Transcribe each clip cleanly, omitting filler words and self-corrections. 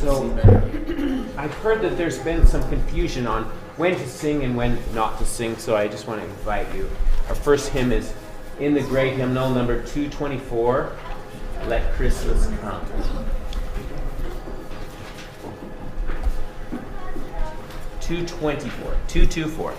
So I've heard that there's been some confusion on when to sing and when not to sing, so I just want to invite you. Our first hymn is in the great hymnal, number 224, Let Christmas Come. 224.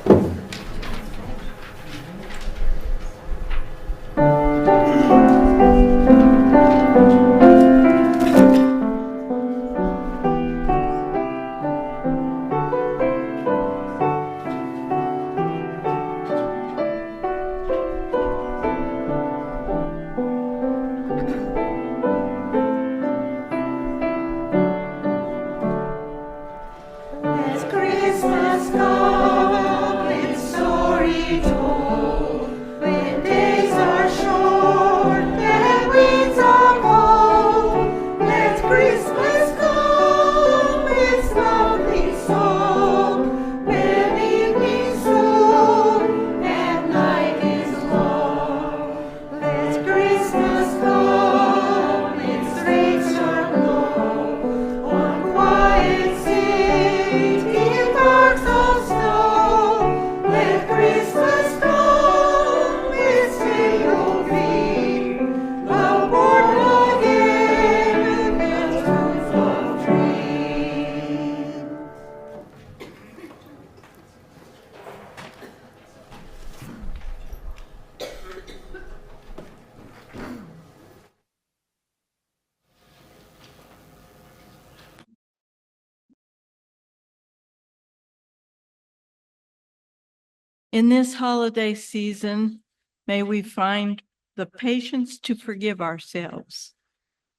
In this holiday season, may we find the patience to forgive ourselves,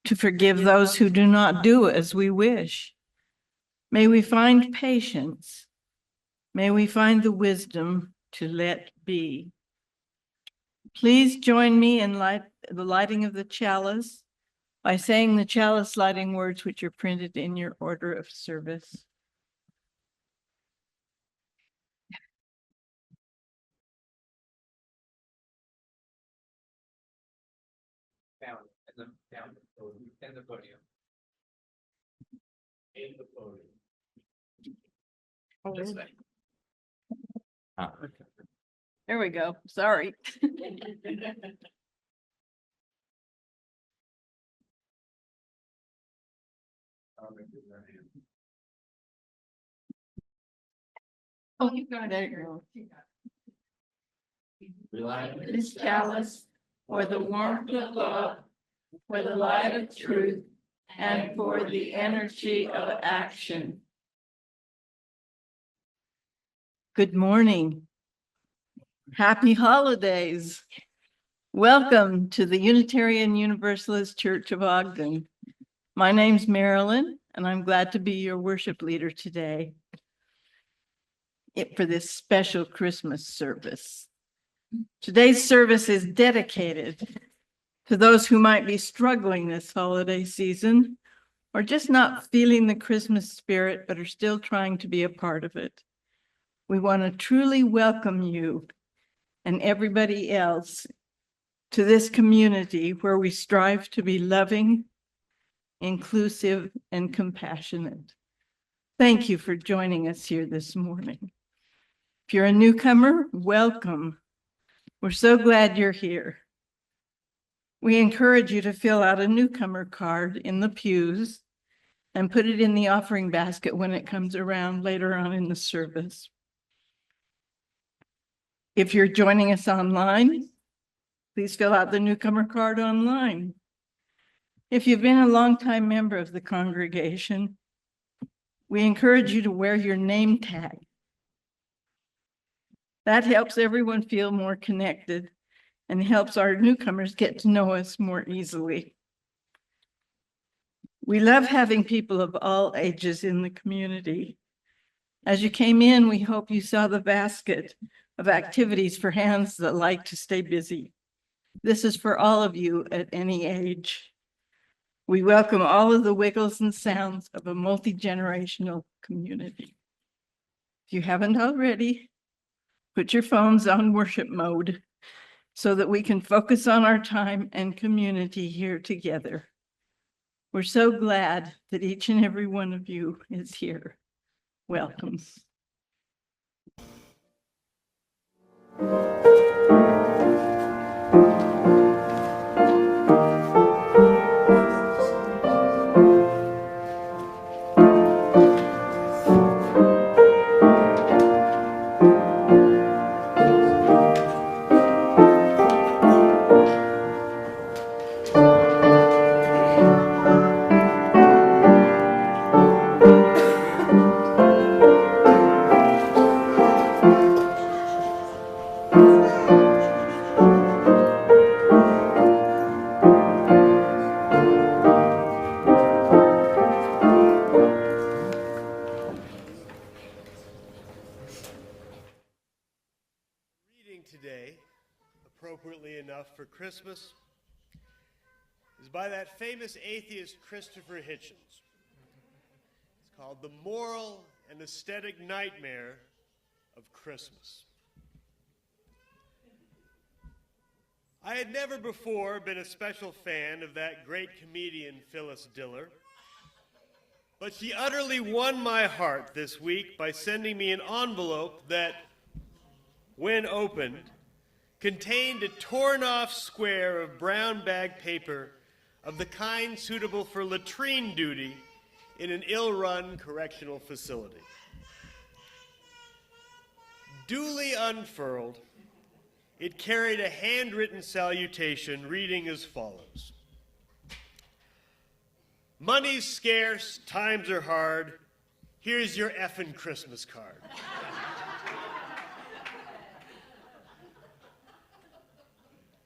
to forgive those who do not do as we wish. May we find patience. May we find the wisdom to let be. Please join me in the lighting of the chalice by saying the chalice lighting words which are printed in your order of service. Down in the podium. In the podium. This way. Okay. There we go. Sorry. Oh, you got it. There you go. This chalice for the warmth of love, for the light of truth, and for the energy of action. Good morning. Happy holidays. Welcome to the Unitarian Universalist Church of Ogden. My name's Marilyn, and I'm glad to be your worship leader today for this special Christmas service. Today's service is dedicated to those who might be struggling this holiday season or just not feeling the Christmas spirit, but are still trying to be a part of it. We want to truly welcome you and everybody else to this community where we strive to be loving, inclusive, and compassionate. Thank you for joining us here this morning. If you're a newcomer, welcome. We're so glad you're here. We encourage you to fill out a newcomer card in the pews and put it in the offering basket when it comes around later on in the service. If you're joining us online, please fill out the newcomer card online. If you've been a longtime member of the congregation, we encourage you to wear your name tag. That helps everyone feel more connected and helps our newcomers get to know us more easily. We love having people of all ages in the community. As you came in, we hope you saw the basket of activities for hands that like to stay busy. This is for all of you at any age. We welcome all of the wiggles and sounds of a multi-generational community. If you haven't already, put your phones on worship mode so that we can focus on our time and community here together. We're so glad that each and every one of you is here. Welcome. Today, appropriately enough for Christmas, is by that famous atheist Christopher Hitchens. It's called The Moral and Aesthetic Nightmare of Christmas. I had never before been a special fan of that great comedian Phyllis Diller, but she utterly won my heart this week by sending me an envelope that, when opened, contained a torn-off square of brown bag paper of the kind suitable for latrine duty in an ill-run correctional facility. Duly unfurled, it carried a handwritten salutation reading as follows: "Money's scarce, times are hard, here's your effing Christmas card."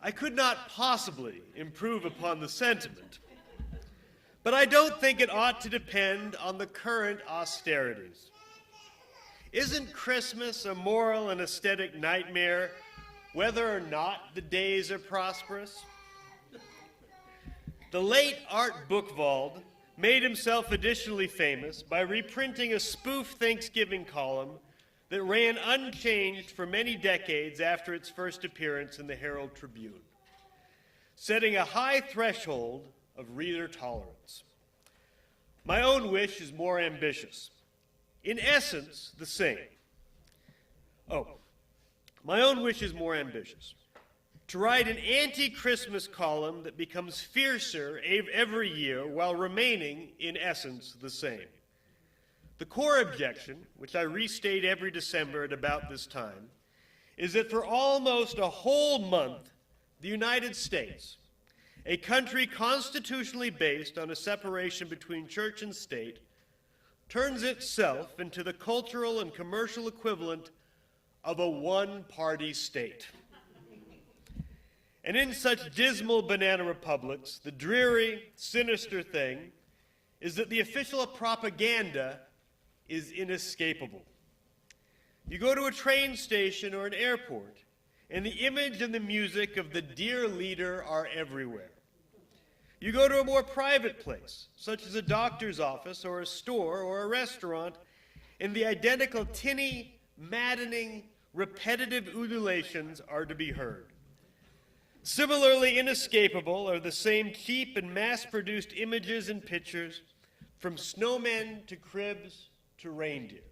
I could not possibly improve upon the sentiment, but I don't think it ought to depend on the current austerities. Isn't Christmas a moral and aesthetic nightmare whether or not the days are prosperous? The late Art Buchwald made himself additionally famous by reprinting a spoof Thanksgiving column that ran unchanged for many decades after its first appearance in the Herald Tribune, setting a high threshold of reader tolerance. My own wish is more ambitious. In essence, the same. My own wish is more ambitious. To write an anti-Christmas column that becomes fiercer every year while remaining, in essence, the same. The core objection, which I restate every December at about this time, is that for almost a whole month, the United States, a country constitutionally based on a separation between church and state, turns itself into the cultural and commercial equivalent of a one-party state. And in such dismal banana republics, the dreary, sinister thing is that the official propaganda is inescapable. You go to a train station or an airport, and the image and the music of the dear leader are everywhere. You go to a more private place, such as a doctor's office or a store or a restaurant, and the identical tinny, maddening, repetitive ululations are to be heard. Similarly inescapable are the same cheap and mass-produced images and pictures, from snowmen to cribs to reindeer.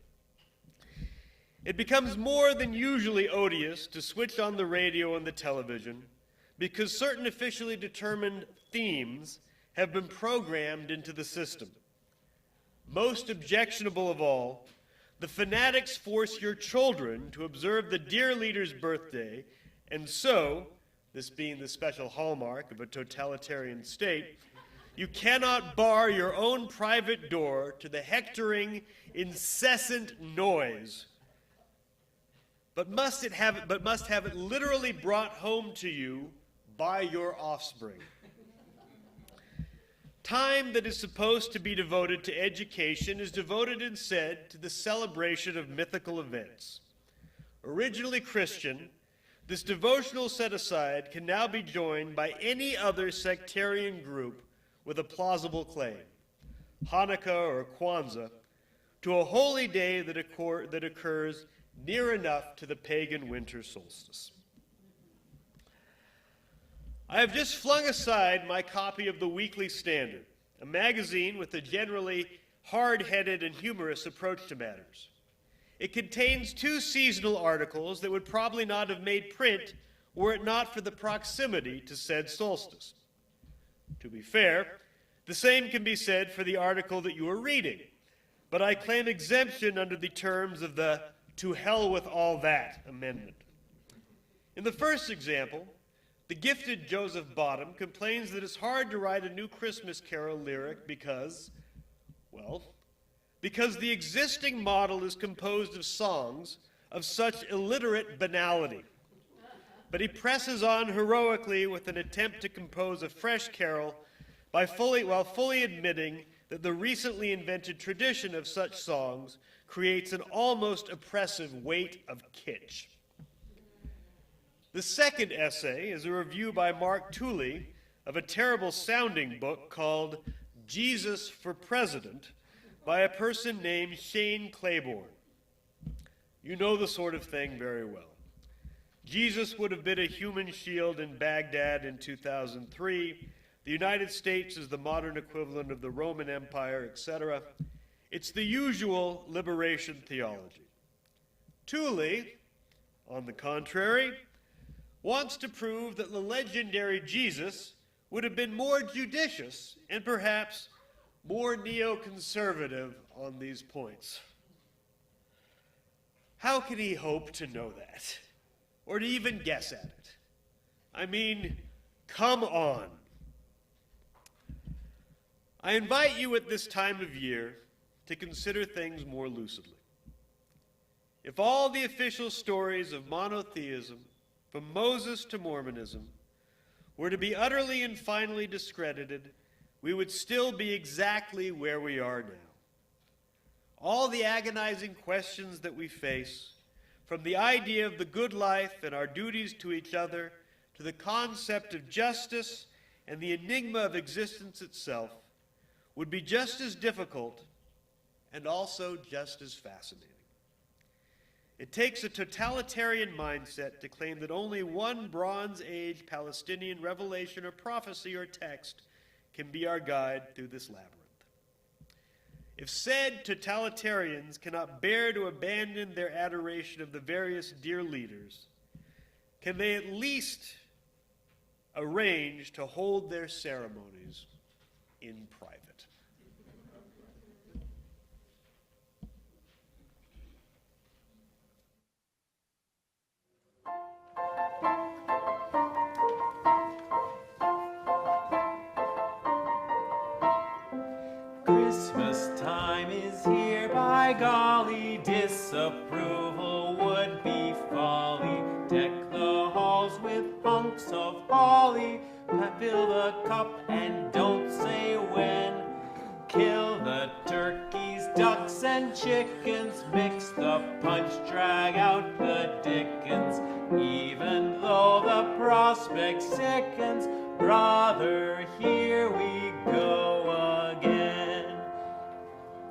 It becomes more than usually odious to switch on the radio and the television because certain officially determined themes have been programmed into the system. Most objectionable of all, the fanatics force your children to observe the dear leader's birthday, and so, this being the special hallmark of a totalitarian state, you cannot bar your own private door to the hectoring, incessant noise, but must have it literally brought home to you by your offspring. Time that is supposed to be devoted to education is devoted instead to the celebration of mythical events. Originally Christian, this devotional set-aside can now be joined by any other sectarian group with a plausible claim, Hanukkah or Kwanzaa, to a holy day that occurs near enough to the pagan winter solstice. I have just flung aside my copy of the Weekly Standard a magazine with a generally hard-headed and humorous approach to matters. It contains 2 seasonal articles that would probably not have made print were it not for the proximity to said solstice. To be fair, the same can be said for the article that you are reading, but I claim exemption under the terms of the "to hell with all that" amendment. In the first example, the gifted Joseph Bottom complains that it's hard to write a new Christmas carol lyric because the existing model is composed of songs of such illiterate banality. But he presses on heroically with an attempt to compose a fresh carol while fully admitting that the recently invented tradition of such songs creates an almost oppressive weight of kitsch. The second essay is a review by Mark Tooley of a terrible-sounding book called Jesus for President by a person named Shane Claiborne. You know the sort of thing very well. Jesus would have been a human shield in Baghdad in 2003. The United States is the modern equivalent of the Roman Empire, etc. It's the usual liberation theology. Tooley, on the contrary, wants to prove that the legendary Jesus would have been more judicious and perhaps more neoconservative on these points. How can he hope to know that? Or to even guess at it? I mean, come on. I invite you at this time of year to consider things more lucidly. If all the official stories of monotheism, from Moses to Mormonism, were to be utterly and finally discredited, we would still be exactly where we are now. All the agonizing questions that we face, from the idea of the good life and our duties to each other, to the concept of justice and the enigma of existence itself, would be just as difficult and also just as fascinating. It takes a totalitarian mindset to claim that only one Bronze Age Palestinian revelation or prophecy or text can be our guide through this labyrinth. If said totalitarians cannot bear to abandon their adoration of the various dear leaders, can they at least arrange to hold their ceremonies in private? Christmas time is here, by golly, disapproval would be folly. Deck the halls with hunks of holly, fill the cup and don't say when. Kill the turkeys, ducks, and chickens, mix the punch, drag out the dickens. Even though the prospect sickens, brother, here we go again.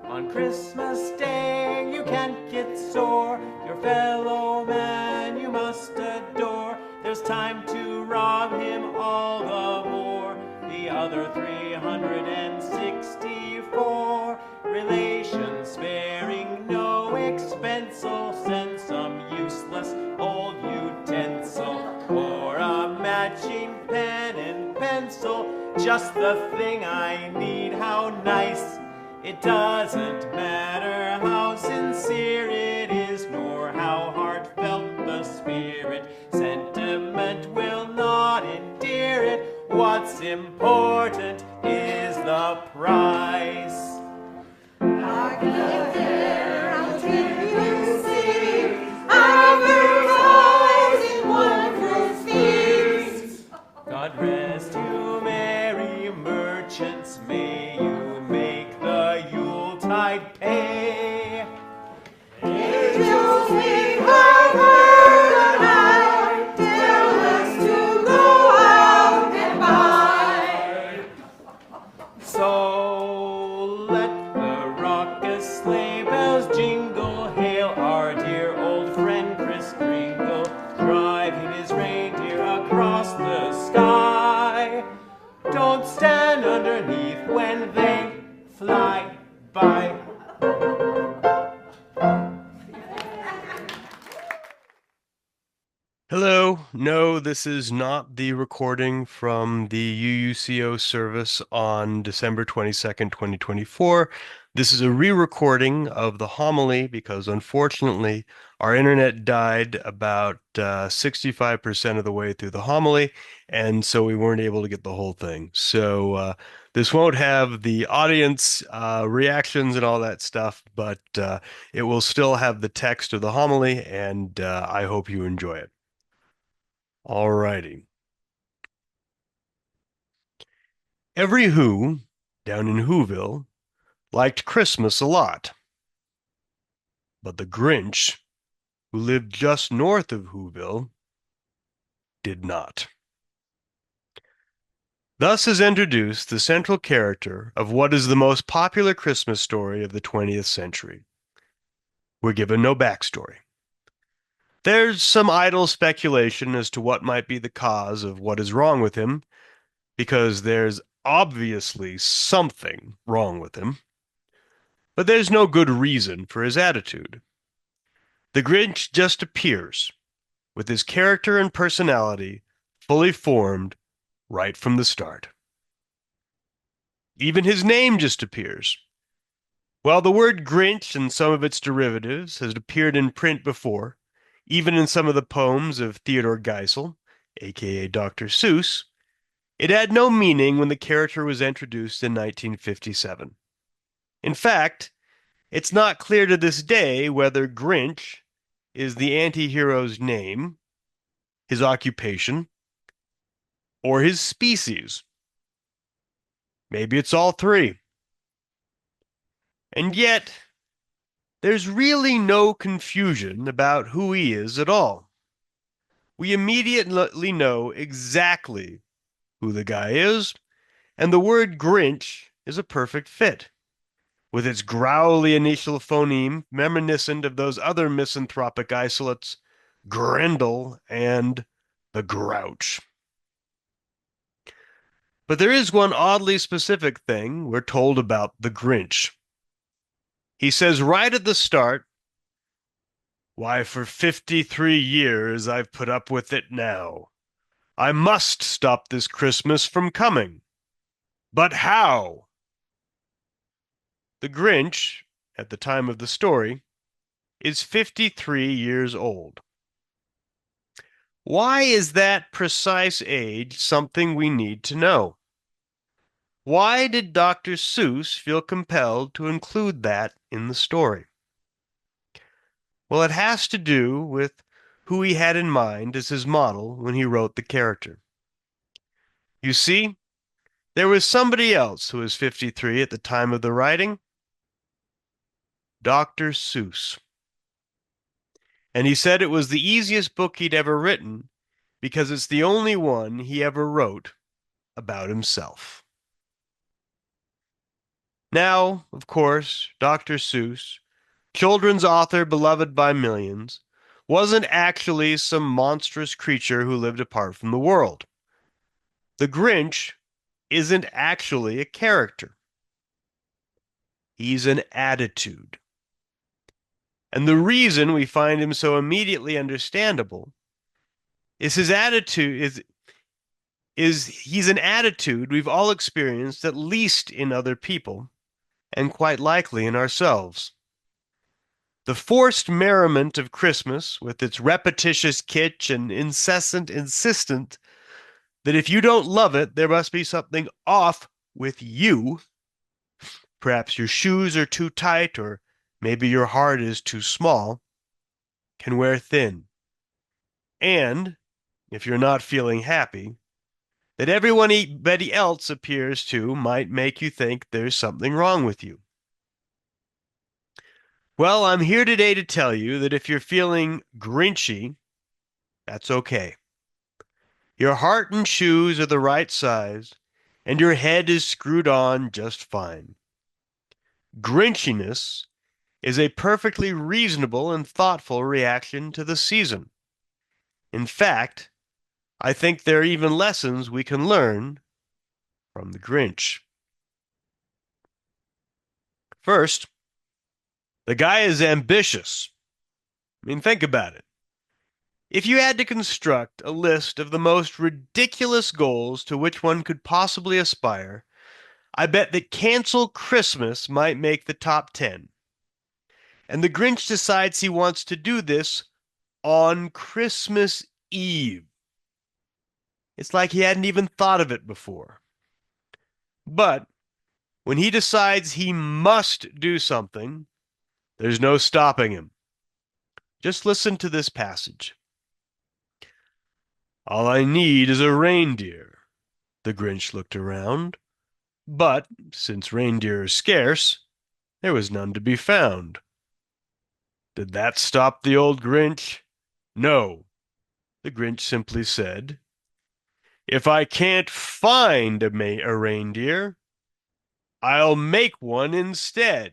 On Christmas Day you can't get sore, your fellow man you must adore. There's time to rob him all the more. The other 364 relations sparing no expense, will send some useless old utensil or a matching pen and pencil. Just the thing I need, how nice. It doesn't matter how sincere it is, nor how heartfelt the spirit. Sentiment will not endear it. What's important is the price. Hark there, I'll tell you sing, advertising wonderful things. God rest you, merry merchants, may you make the Yuletide pay. Angels we have heard and high, tell us to go out and buy. So let the raucous sleigh bells jingle, hail our dear old friend Kris Kringle, driving his reindeer across the sky. Don't stand underneath when they Bye. Hello. No, this is not the recording from the UUCO service on December 22nd, 2024. This is a re-recording of the homily because unfortunately our internet died about 65% of the way through the homily, and so we weren't able to get the whole thing. So this won't have the audience reactions and all that stuff, but it will still have the text of the homily, and I hope you enjoy it. All righty. Every Who down in Whoville liked Christmas a lot, but the Grinch, who lived just north of Whoville, did not. Thus is introduced the central character of what is the most popular Christmas story of the 20th century. We're given no backstory. There's some idle speculation as to what might be the cause of what is wrong with him, because there's obviously something wrong with him. But there's no good reason for his attitude. The Grinch just appears, with his character and personality fully formed right from the start. Even his name just appears. While the word Grinch and some of its derivatives has appeared in print before, even in some of the poems of Theodore Geisel, aka Dr. Seuss, it had no meaning when the character was introduced in 1957. In fact, it's not clear to this day whether Grinch is the anti-hero's name, his occupation, or his species. Maybe it's all three. And yet, there's really no confusion about who he is at all. We immediately know exactly who the guy is, and the word Grinch is a perfect fit, with its growly initial phoneme reminiscent of those other misanthropic isolates, Grendel and the Grouch. But there is one oddly specific thing we're told about the Grinch. He says right at the start, "Why, for 53 years I've put up with it now. I must stop this Christmas from coming. But how?" The Grinch, at the time of the story, is 53 years old. Why is that precise age something we need to know? Why did Dr. Seuss feel compelled to include that in the story? Well, it has to do with who he had in mind as his model when he wrote the character. You see, there was somebody else who was 53 at the time of the writing, Dr. Seuss. And he said it was the easiest book he'd ever written because it's the only one he ever wrote about himself. Now, of course, Dr. Seuss, children's author beloved by millions, wasn't actually some monstrous creature who lived apart from the world. The Grinch isn't actually a character. He's an attitude. And the reason we find him so immediately understandable is his attitude is he's an attitude we've all experienced, at least in other people, and quite likely in ourselves. The forced merriment of Christmas, with its repetitious kitsch and incessant insistent that if you don't love it, there must be something off with you. Perhaps your shoes are too tight, or maybe your heart is too small, can wear thin. And, if you're not feeling happy, that everybody else appears to might make you think there's something wrong with you. Well, I'm here today to tell you that if you're feeling Grinchy, that's okay. Your heart and shoes are the right size, and your head is screwed on just fine. Grinchiness is a perfectly reasonable and thoughtful reaction to the season. In fact, I think there are even lessons we can learn from the Grinch. First, the guy is ambitious. I mean, think about it. If you had to construct a list of the most ridiculous goals to which one could possibly aspire, I bet that cancel Christmas might make the top 10. And the Grinch decides he wants to do this on Christmas Eve. It's like he hadn't even thought of it before. But when he decides he must do something, there's no stopping him. Just listen to this passage. All I need is a reindeer. The Grinch looked around, but since reindeer are scarce, there was none to be found. Did that stop the old Grinch? No. The Grinch simply said, if I can't find a reindeer, I'll make one instead.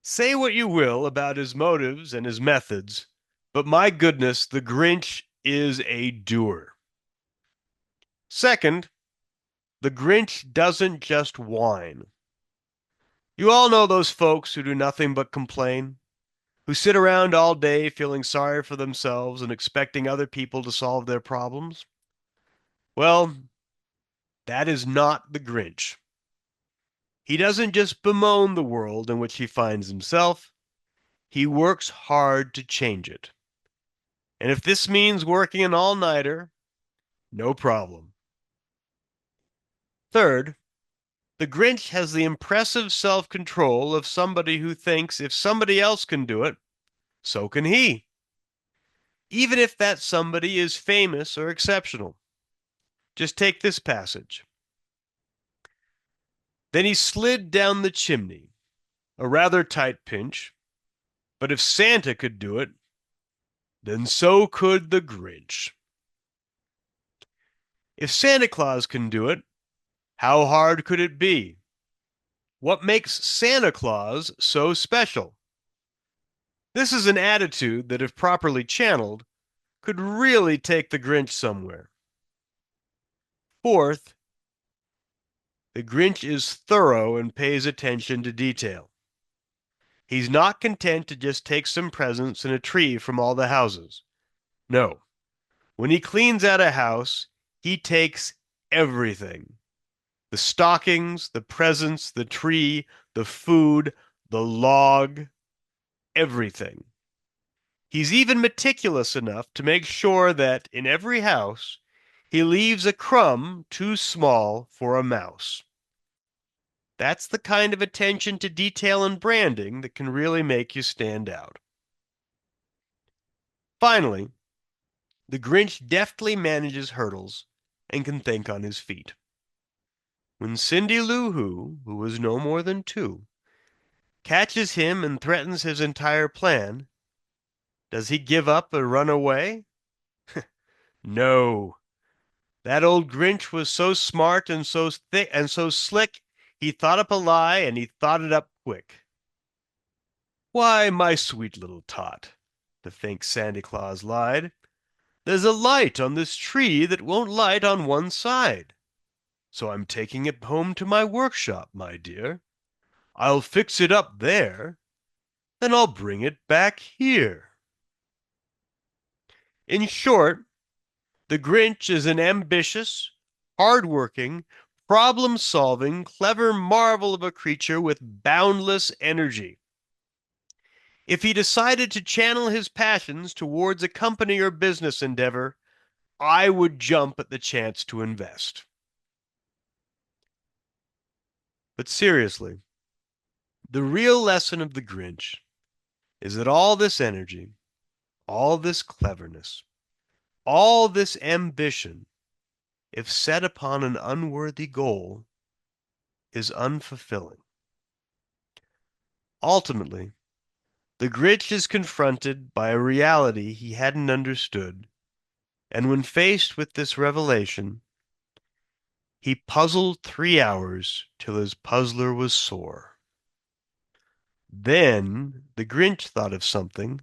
Say what you will about his motives and his methods, but my goodness, the Grinch is a doer. Second, the Grinch doesn't just whine. You all know those folks who do nothing but complain, who sit around all day feeling sorry for themselves and expecting other people to solve their problems? Well, that is not the Grinch. He doesn't just bemoan the world in which he finds himself, he works hard to change it. And if this means working an all-nighter, no problem. Third, the Grinch has the impressive self-control of somebody who thinks if somebody else can do it, so can he. Even if that somebody is famous or exceptional. Just take this passage. Then he slid down the chimney, a rather tight pinch, but if Santa could do it, then so could the Grinch. If Santa Claus can do it, how hard could it be? What makes Santa Claus so special? This is an attitude that, if properly channeled, could really take the Grinch somewhere. Fourth, the Grinch is thorough and pays attention to detail. He's not content to just take some presents and a tree from all the houses. No. When he cleans out a house, he takes everything. The stockings, the presents, the tree, the food, the log, everything. He's even meticulous enough to make sure that in every house, he leaves a crumb too small for a mouse. That's the kind of attention to detail and branding that can really make you stand out. Finally, the Grinch deftly manages hurdles and can think on his feet. When Cindy Lou who was no more than 2, catches him and threatens his entire plan, does he give up and run away? No. That old Grinch was so smart and so thick and so slick, he thought up a lie and he thought it up quick. Why, my sweet little tot, the fake Santa Claus lied, there's a light on this tree that won't light on one side. So I'm taking it home to my workshop, my dear. I'll fix it up there, then I'll bring it back here. In short, the Grinch is an ambitious, hard-working, problem-solving, clever marvel of a creature with boundless energy. If he decided to channel his passions towards a company or business endeavor, I would jump at the chance to invest. But seriously, the real lesson of the Grinch is that all this energy, all this cleverness, all this ambition, if set upon an unworthy goal, is unfulfilling. Ultimately, the Grinch is confronted by a reality he hadn't understood, and when faced with this revelation, he puzzled 3 hours till his puzzler was sore. Then the Grinch thought of something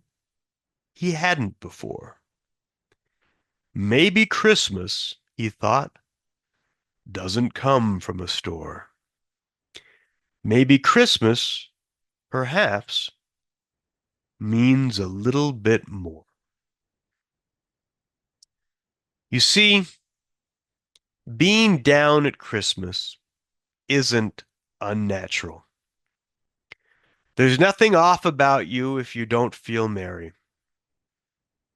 he hadn't before. Maybe Christmas, he thought, doesn't come from a store. Maybe Christmas, perhaps, means a little bit more. You see, being down at Christmas isn't unnatural. There's nothing off about you if you don't feel merry.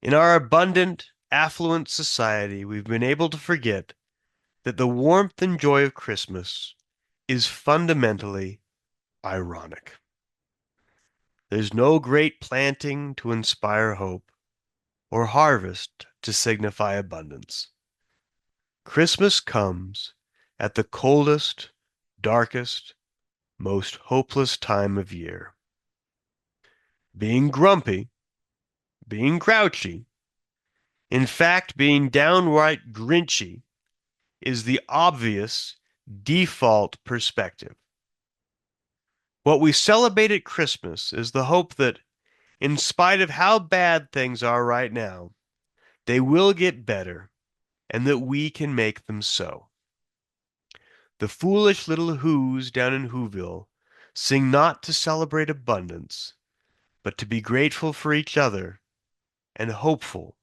In our abundant, affluent society, we've been able to forget that the warmth and joy of Christmas is fundamentally ironic. There's no great planting to inspire hope, or harvest to signify abundance. Christmas comes at the coldest, darkest, most hopeless time of year. Being grumpy, being grouchy, in fact, being downright Grinchy, is the obvious default perspective. What we celebrate at Christmas is the hope that, in spite of how bad things are right now, they will get better and that we can make them so. The foolish little Whos down in Whoville sing not to celebrate abundance, but to be grateful for each other and hopeful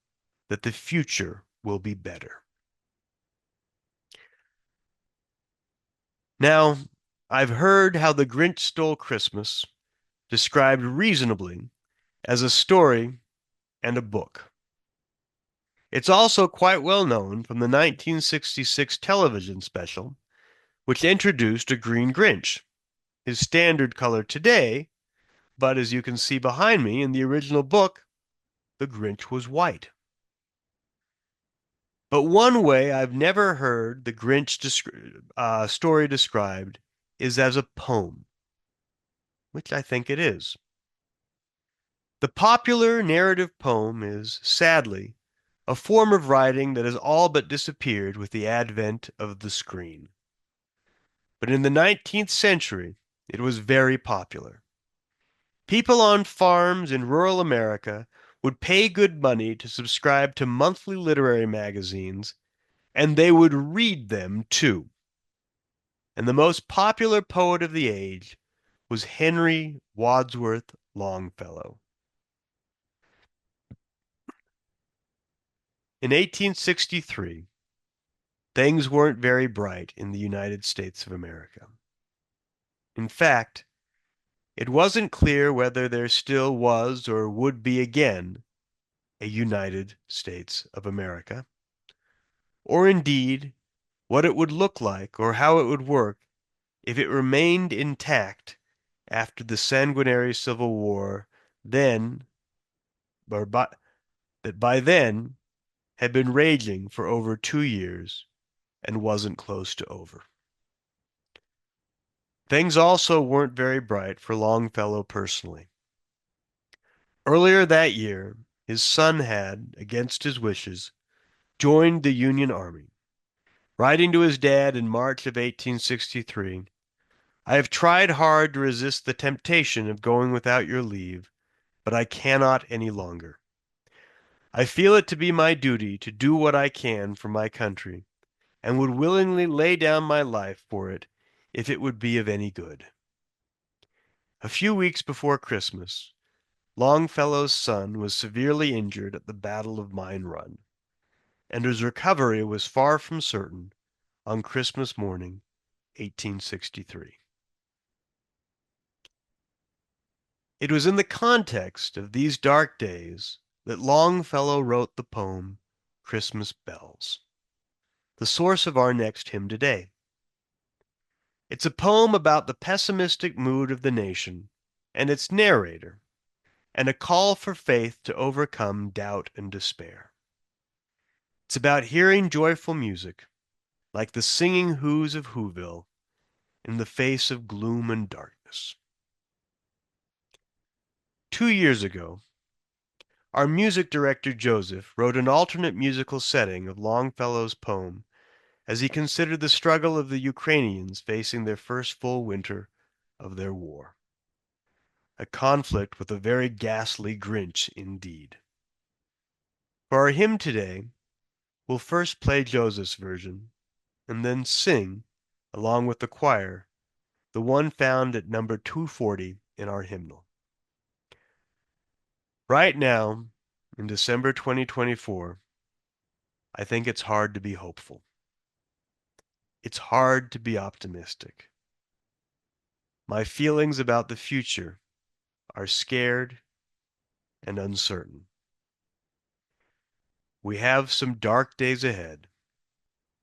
that the future will be better. Now, I've heard how The Grinch Stole Christmas described reasonably as a story and a book. It's also quite well known from the 1966 television special, which introduced a green Grinch, his standard color today, but as you can see behind me in the original book, the Grinch was white. But one way I've never heard the Grinch story described is as a poem, which I think it is. The popular narrative poem is, sadly, a form of writing that has all but disappeared with the advent of the screen. But in the 19th century, it was very popular. People on farms in rural America would pay good money to subscribe to monthly literary magazines, and they would read them too. And the most popular poet of the age was Henry Wadsworth Longfellow. In 1863, things weren't very bright in the United States of America. In fact, it wasn't clear whether there still was or would be again a United States of America, or indeed what it would look like or how it would work if it remained intact after the sanguinary Civil War then, or that by then had been raging for over 2 years and wasn't close to over. Things also weren't very bright for Longfellow personally. Earlier that year, his son had, against his wishes, joined the Union Army. Writing to his dad in March of 1863, "I have tried hard to resist the temptation of going without your leave, but I cannot any longer. I feel it to be my duty to do what I can for my country, and would willingly lay down my life for it if it would be of any good." A few weeks before Christmas, Longfellow's son was severely injured at the Battle of Mine Run, and his recovery was far from certain on Christmas morning, 1863. It was in the context of these dark days that Longfellow wrote the poem Christmas Bells, the source of our next hymn today. It's a poem about the pessimistic mood of the nation and its narrator, and a call for faith to overcome doubt and despair. It's about hearing joyful music, like the singing Whos of Whoville, in the face of gloom and darkness. 2 years ago, our music director Joseph wrote an alternate musical setting of Longfellow's poem as he considered the struggle of the Ukrainians facing their first full winter of their war. A conflict with a very ghastly Grinch indeed. For our hymn today, we'll first play Joseph's version, and then sing, along with the choir, the one found at number 240 in our hymnal. Right now, in December 2024, I think it's hard to be hopeful. It's hard to be optimistic. My feelings about the future are scared and uncertain. We have some dark days ahead,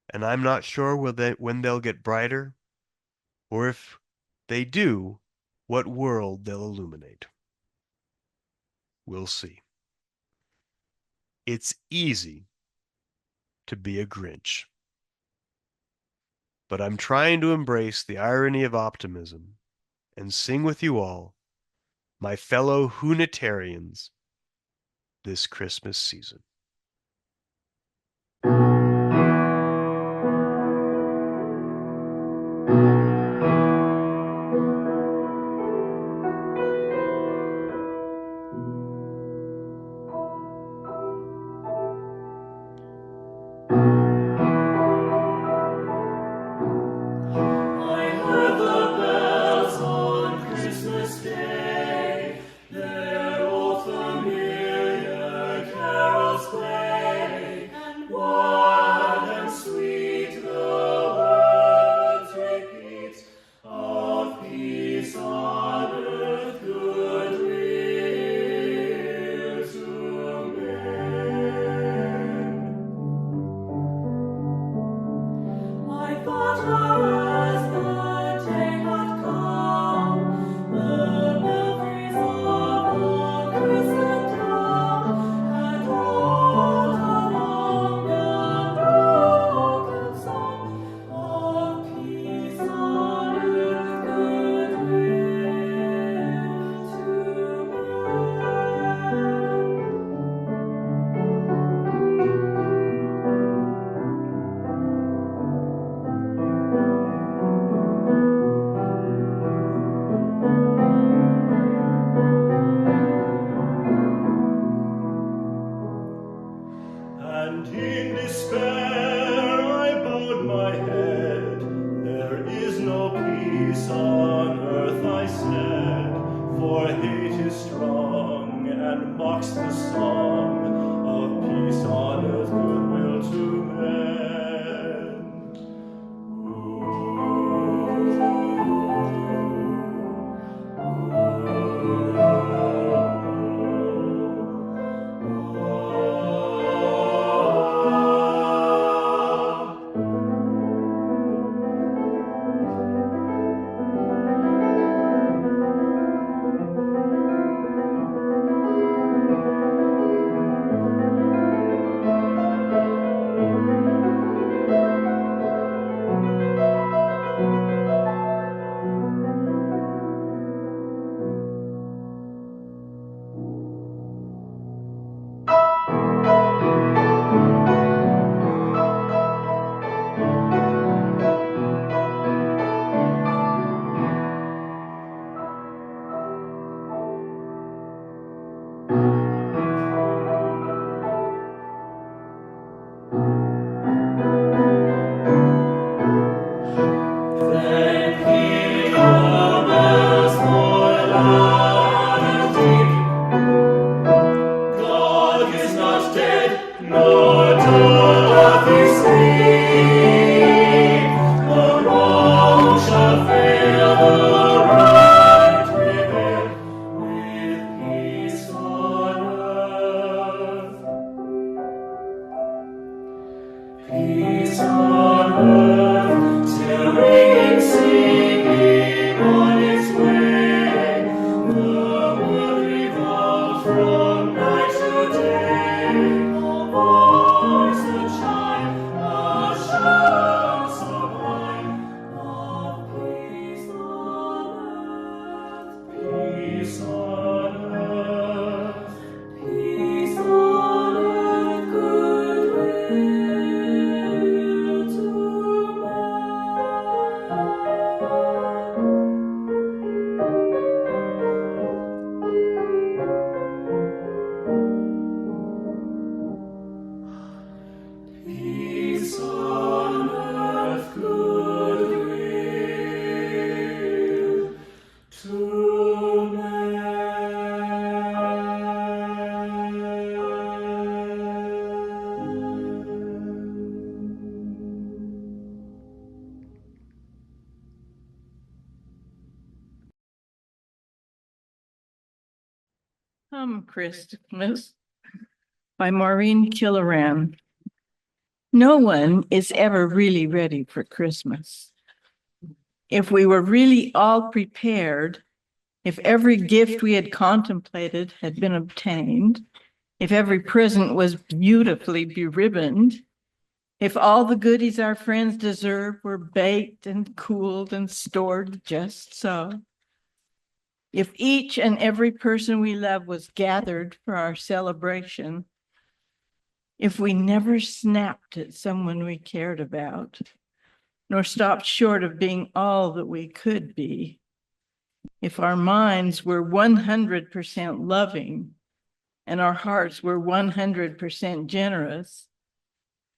and I'm not sure when they'll get brighter, or if they do, what world they'll illuminate. We'll see. It's easy to be a Grinch, but I'm trying to embrace the irony of optimism and sing with you all, my fellow Unitarians, this Christmas season. I heard the bells on Christmas Day, their old familiar carols play, and wild and sweet the words repeat of peace on earth, goodwill to men. I thought as the day had come, the belfries of all Christendom had rolled along the broken song of peace on earth, goodwill to And in despair I bowed my head. There is no peace on earth, I said, for hate is strong and mocks the song of peace on earth, goodwill to men. Come Christmas by Maureen Killoran. No one is ever really ready for Christmas. If we were really all prepared, if every gift we had contemplated had been obtained, if every present was beautifully beribboned, if all the goodies our friends deserve were baked and cooled and stored just so, if each and every person we love was gathered for our celebration, if we never snapped at someone we cared about, nor stopped short of being all that we could be, if our minds were 100% loving and our hearts were 100% generous,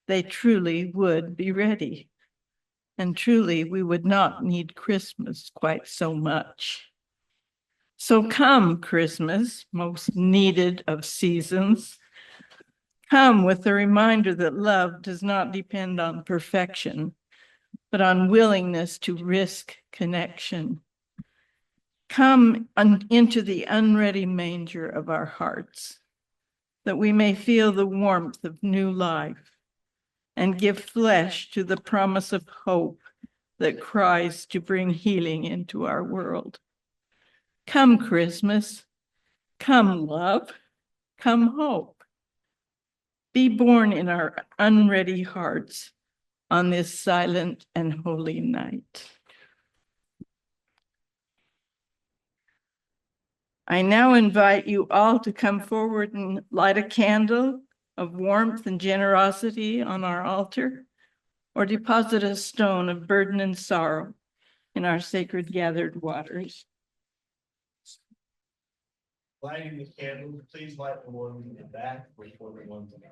they truly would be ready. And truly, we would not need Christmas quite so much. So come, Christmas, most needed of seasons. Come with the reminder that love does not depend on perfection, but on willingness to risk connection. Come into the unready manger of our hearts, that we may feel the warmth of new life and give flesh to the promise of hope that cries to bring healing into our world. Come, Christmas. Come, love. Come, hope. Be born in our unready hearts on this silent and holy night. I now invite you all to come forward and light a candle of warmth and generosity on our altar, or deposit a stone of burden and sorrow in our sacred gathered waters. Lighting the candle, please light the one in the back before the ones in the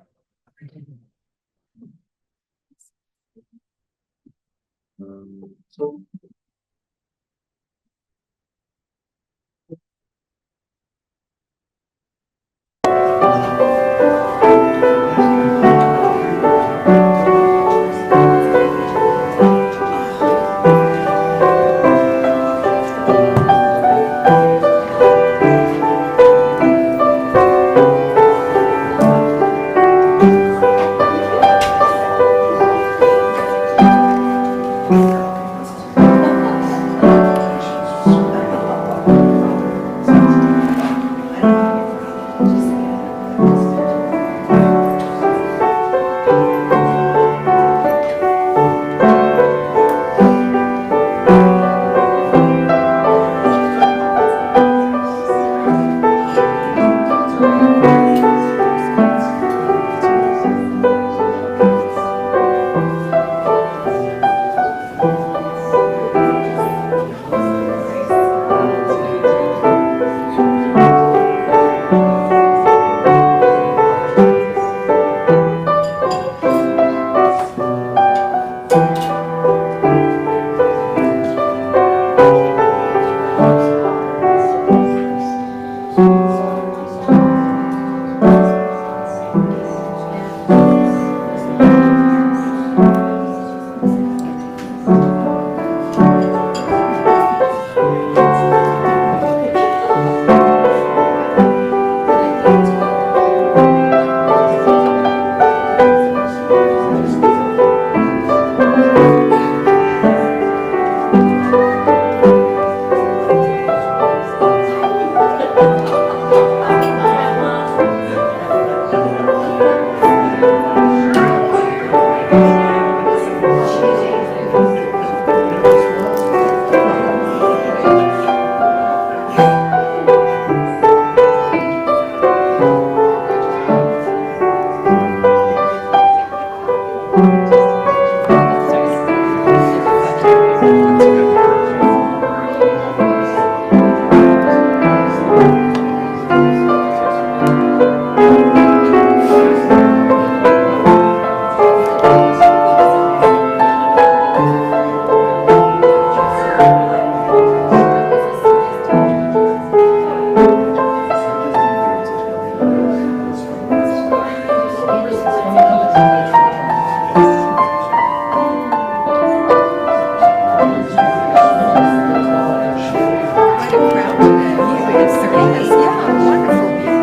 Quite a crowd today. Yes, there is. Yeah, wonderful.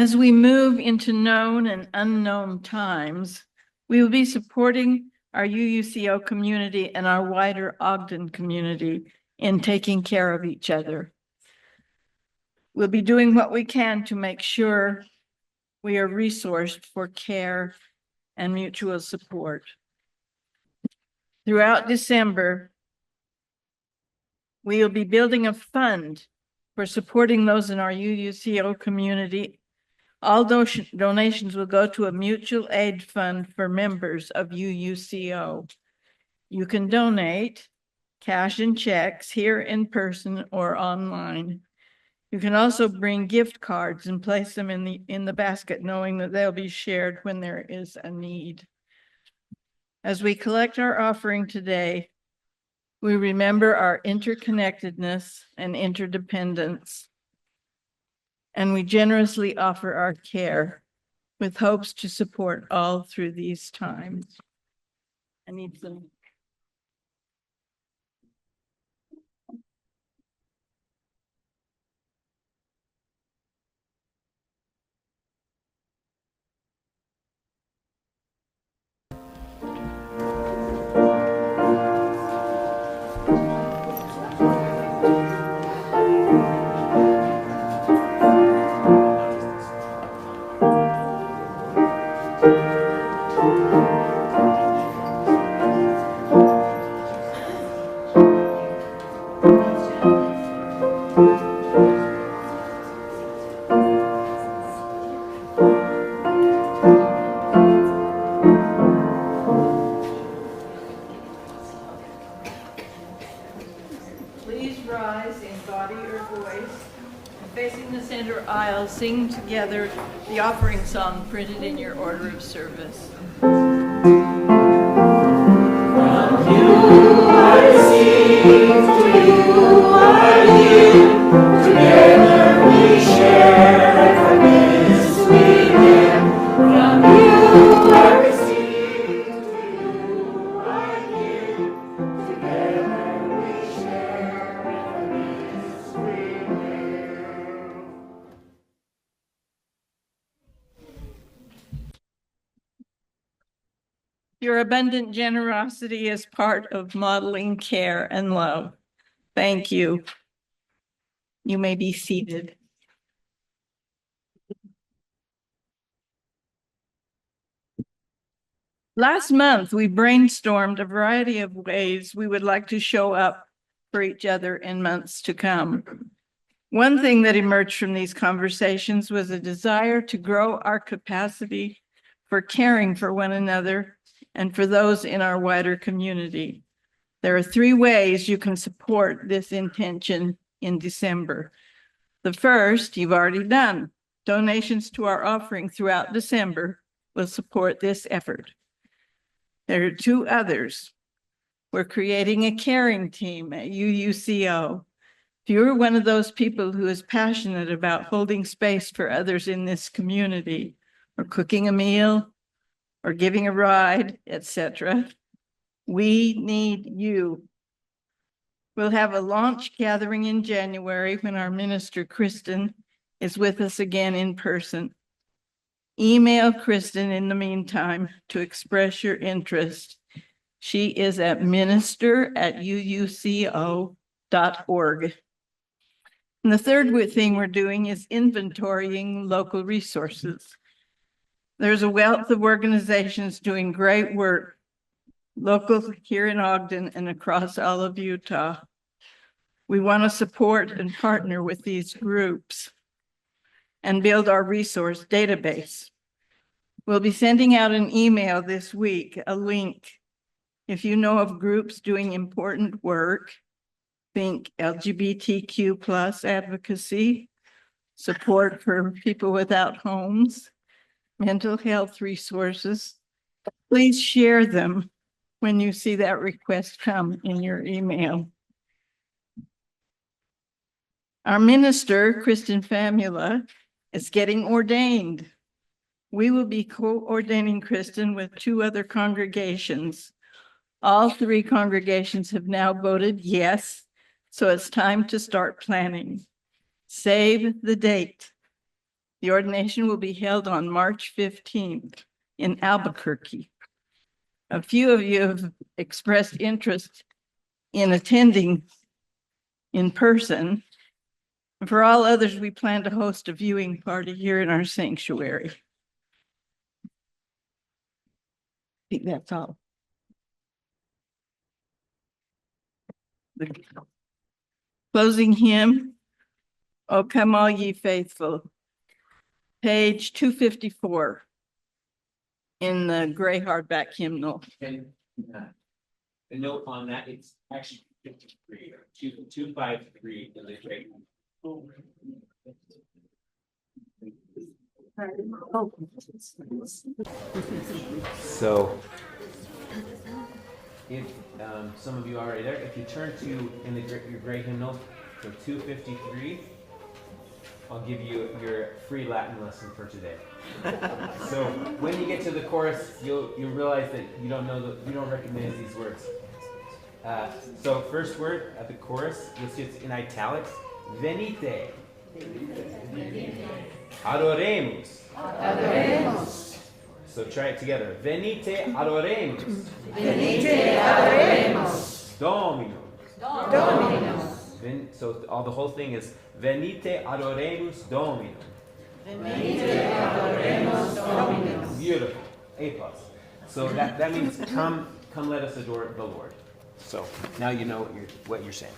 As we move into known and unknown times, we will be supporting our UUCO community and our wider Ogden community in taking care of each other. We'll be doing what we can to make sure we are resourced for care and mutual support. Throughout December, we will be building a fund for supporting those in our UUCO community. All donations will go to a mutual aid fund for members of UUCO. You can donate cash and checks here in person or online. You can also bring gift cards and place them in the basket, knowing that they'll be shared when there is a need. As we collect our offering today, we remember our interconnectedness and interdependence, and we generously offer our care with hopes to support all through these times. I need some. Please rise in body or voice, and facing the center aisle, sing together the offering song printed in your order of service. Your abundant generosity is part of modeling care and love. Thank you. You may be seated. Last month, we brainstormed a variety of ways we would like to show up for each other in months to come. One thing that emerged from these conversations was a desire to grow our capacity for caring for one another and for those in our wider community. There are 3 ways you can support this intention in December. The first, you've already done. Donations to our offering throughout December will support this effort. There are 2 others. We're creating a caring team at UUCO. If you're one of those people who is passionate about holding space for others in this community, or cooking a meal, or giving a ride, etc., we need you. We'll have a launch gathering in January when our minister, Kristen, is with us again in person. Email Kristen in the meantime to express your interest. She is at minister@uuco.org. And the third thing we're doing is inventorying local resources. There's a wealth of organizations doing great work, local here in Ogden and across all of Utah. We want to support and partner with these groups and build our resource database. We'll be sending out an email this week, a link. If you know of groups doing important work, think LGBTQ+ advocacy, support for people without homes, mental health resources, please share them when you see that request come in your email. Our minister, Kristen Famula, is getting ordained. We will be co-ordaining Kristen with 2 other congregations. All 3 congregations have now voted yes, so it's time to start planning. Save the date. The ordination will be held on March 15th in Albuquerque. A few of you have expressed interest in attending in person. For all others, we plan to host a viewing party here in our sanctuary. think that's all. The closing hymn, "O Come All Ye Faithful," page 254 in the gray hardback hymnal. And the note on that, it's actually 53 or 253 in the great. So, if some of you are already there, if you turn to in the your great hymnal, so 253, I'll give you your free Latin lesson for today. So when you get to the chorus, you'll realize that you don't recognize these words. So first word at the chorus, you'll see it's in italics. Venite. Adoremus. Adoremus. So try it together. Venite adoremus. Venite adoremus. Domino. Domino. So the whole thing is Venite adoremus Domino. Venite adoremus Domino. Beautiful. A plus. So that means come let us adore the Lord. So now you know what you're saying.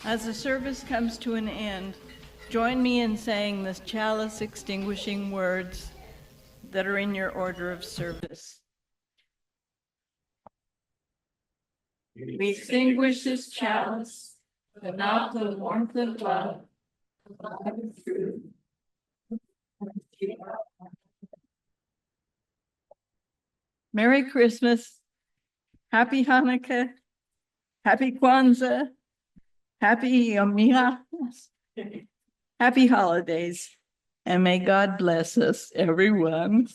As the service comes to an end, join me in saying the chalice extinguishing words that are in your order of service. We extinguish this chalice, but not the warmth of love, the truth. Merry Christmas, Happy Hanukkah, Happy Kwanzaa, Happy Yom Happy holidays, and may God bless us, everyone.